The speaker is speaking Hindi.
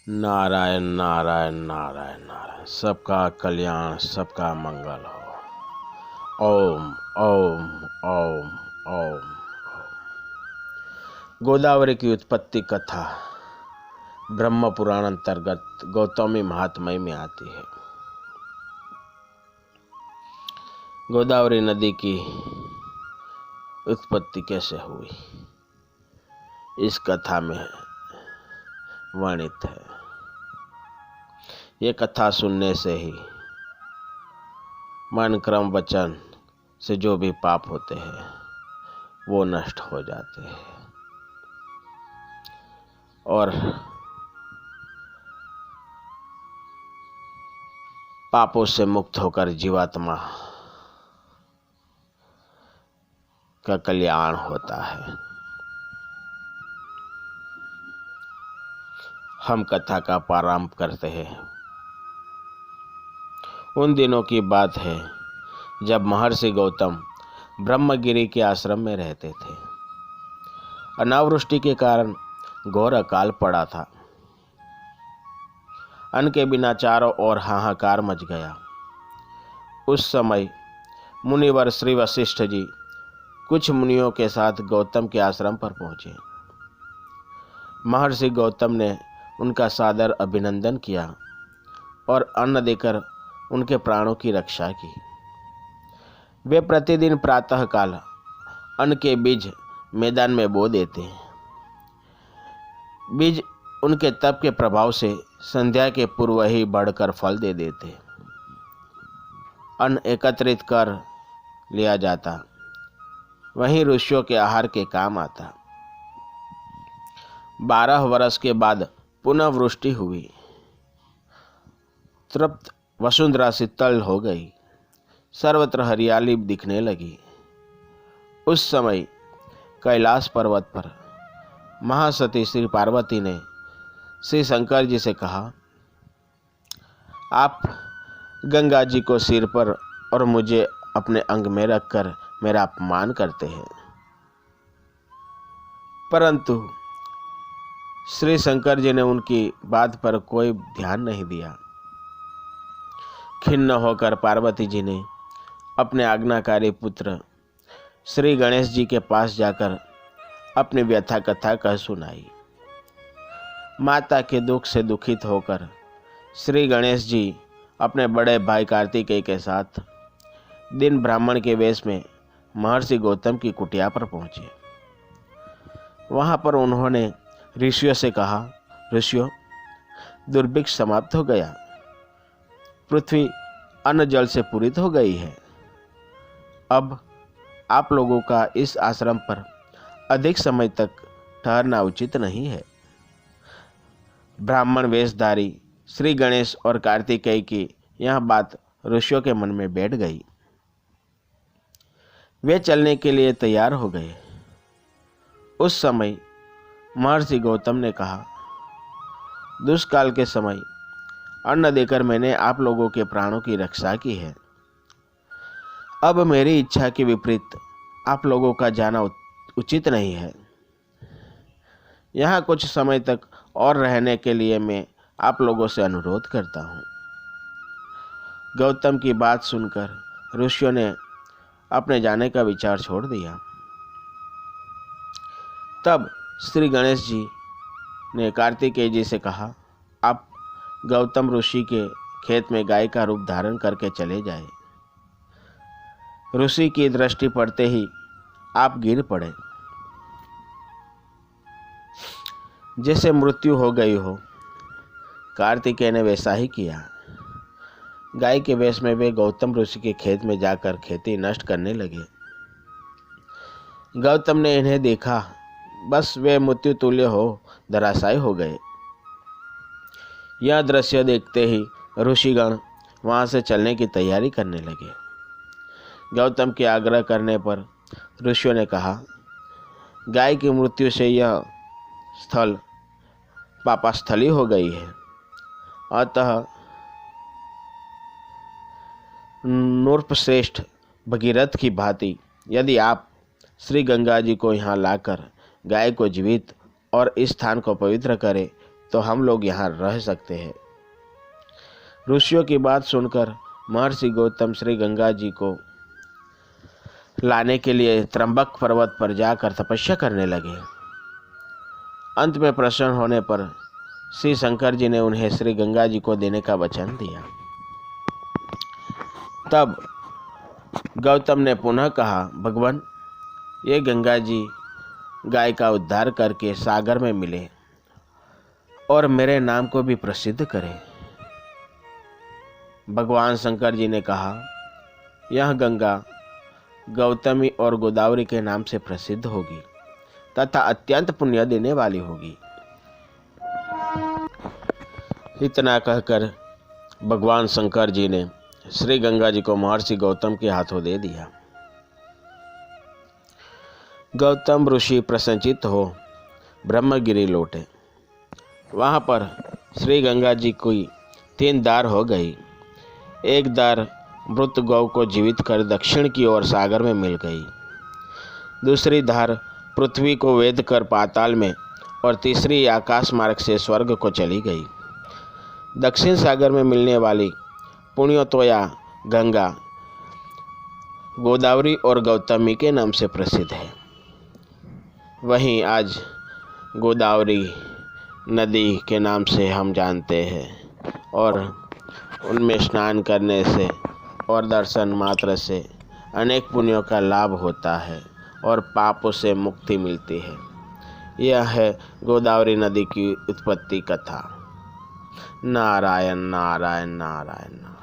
नारायण नारायण नारायण नारायण। सबका कल्याण, सबका मंगल हो। ओम ओम ओम ओम। गोदावरी की उत्पत्ति कथा ब्रह्म पुराण अंतर्गत गौतमी महात्म्य में आती है। गोदावरी नदी की उत्पत्ति कैसे हुई, इस कथा में वर्णित है। ये कथा सुनने से ही मन क्रम वचन से जो भी पाप होते हैं वो नष्ट हो जाते हैं और पापों से मुक्त होकर जीवात्मा का कल्याण होता है। हम कथा का प्रारंभ करते हैं। उन दिनों की बात है जब महर्षि गौतम ब्रह्मगिरी के आश्रम में रहते थे। अनावृष्टि के कारण घोर अकाल पड़ा था। अन्न के बिना चारों ओर हाहाकार मच गया। उस समय मुनिवर श्री वशिष्ठ जी कुछ मुनियों के साथ गौतम के आश्रम पर पहुंचे। महर्षि गौतम ने उनका सादर अभिनंदन किया और अन्न देकर उनके प्राणों की रक्षा की। वे प्रतिदिन प्रातःकाल अन्न के बीज मैदान में बो देते हैं। बीज उनके तप के प्रभाव से संध्या के पूर्व ही बढ़कर फल दे देते। अन्न एकत्रित कर लिया जाता, वहीं ऋषियों के आहार के काम आता। 12 वर्ष के बाद पुनः वृष्टि हुई। तृप्त वसुंधरा शीतल हो गई। सर्वत्र हरियाली दिखने लगी। उस समय कैलाश पर्वत पर महासती श्री पार्वती ने श्री शंकर जी से कहा, आप गंगा जी को सिर पर और मुझे अपने अंग में रखकर मेरा अपमान करते हैं। परंतु श्री शंकर जी ने उनकी बात पर कोई ध्यान नहीं दिया। खिन्न होकर पार्वती जी ने अपने आज्ञाकारी पुत्र श्री गणेश जी के पास जाकर अपनी व्यथा कथा कह सुनाई। माता के दुख से दुखित होकर श्री गणेश जी अपने बड़े भाई कार्तिकेय के साथ दिन ब्राह्मण के वेश में महर्षि गौतम की कुटिया पर पहुंचे। वहां पर उन्होंने ऋषियों से कहा, ऋषियों, दुर्भिक्ष समाप्त हो गया। पृथ्वी अन्न जल से पूरित हो गई है। अब आप लोगों का इस आश्रम पर अधिक समय तक ठहरना उचित नहीं है। ब्राह्मण वेशधारी श्री गणेश और कार्तिकेय की यह बात ऋषियों के मन में बैठ गई। वे चलने के लिए तैयार हो गए। उस समय महर्षि गौतम ने कहा, दुष्काल के समय अन्न देकर मैंने आप लोगों के प्राणों की रक्षा की है। अब मेरी इच्छा के विपरीत आप लोगों का जाना उचित नहीं है। यहाँ कुछ समय तक और रहने के लिए मैं आप लोगों से अनुरोध करता हूँ। गौतम की बात सुनकर ऋषियों ने अपने जाने का विचार छोड़ दिया। तब श्री गणेश जी ने कार्तिकेय जी से कहा, आप गौतम ऋषि के खेत में गाय का रूप धारण करके चले जाए। ऋषि की दृष्टि पड़ते ही आप गिर पड़े, जैसे मृत्यु हो गई हो। कार्तिकेय ने वैसा ही किया। गाय के वेश में वे गौतम ऋषि के खेत में जाकर खेती नष्ट करने लगे। गौतम ने इन्हें देखा, बस वे मृत्यु तुल्य हो धराशायी हो गए। यह दृश्य देखते ही ऋषिगण वहां से चलने की तैयारी करने लगे। गौतम के आग्रह करने पर ऋषियों ने कहा, गाय की मृत्यु से यह स्थल पापास्थली हो गई है। अतः नृपश्रेष्ठ भगीरथ की भांति यदि आप श्री गंगा जी को यहाँ लाकर गाय को जीवित और इस स्थान को पवित्र करें तो हम लोग यहाँ रह सकते हैं। ऋषियों की बात सुनकर महर्षि गौतम श्री गंगा जी को लाने के लिए त्रंबक पर्वत पर जाकर तपस्या करने लगे। अंत में प्रसन्न होने पर श्री शंकर जी ने उन्हें श्री गंगा जी को देने का वचन दिया। तब गौतम ने पुनः कहा, भगवान, ये गंगा जी गाय का उद्धार करके सागर में मिले और मेरे नाम को भी प्रसिद्ध करें। भगवान शंकर जी ने कहा, यह गंगा गौतमी और गोदावरी के नाम से प्रसिद्ध होगी तथा अत्यंत पुण्य देने वाली होगी। इतना कहकर भगवान शंकर जी ने श्री गंगा जी को महर्षि गौतम के हाथों दे दिया। गौतम ऋषि प्रसन्नचित्त हो ब्रह्मगिरी लौटे। वहाँ पर श्री गंगा जी की 3 धार हो गई। एक धार मृत गौ को जीवित कर दक्षिण की ओर सागर में मिल गई, दूसरी धार पृथ्वी को वेद कर पाताल में और तीसरी आकाश मार्ग से स्वर्ग को चली गई। दक्षिण सागर में मिलने वाली पुण्योतोया गंगा गोदावरी और गौतमी के नाम से प्रसिद्ध है। वहीं आज गोदावरी नदी के नाम से हम जानते हैं और उनमें स्नान करने से और दर्शन मात्र से अनेक पुण्यों का लाभ होता है और पापों से मुक्ति मिलती है। यह है गोदावरी नदी की उत्पत्ति कथा। नारायण नारायण नारायण नारायण।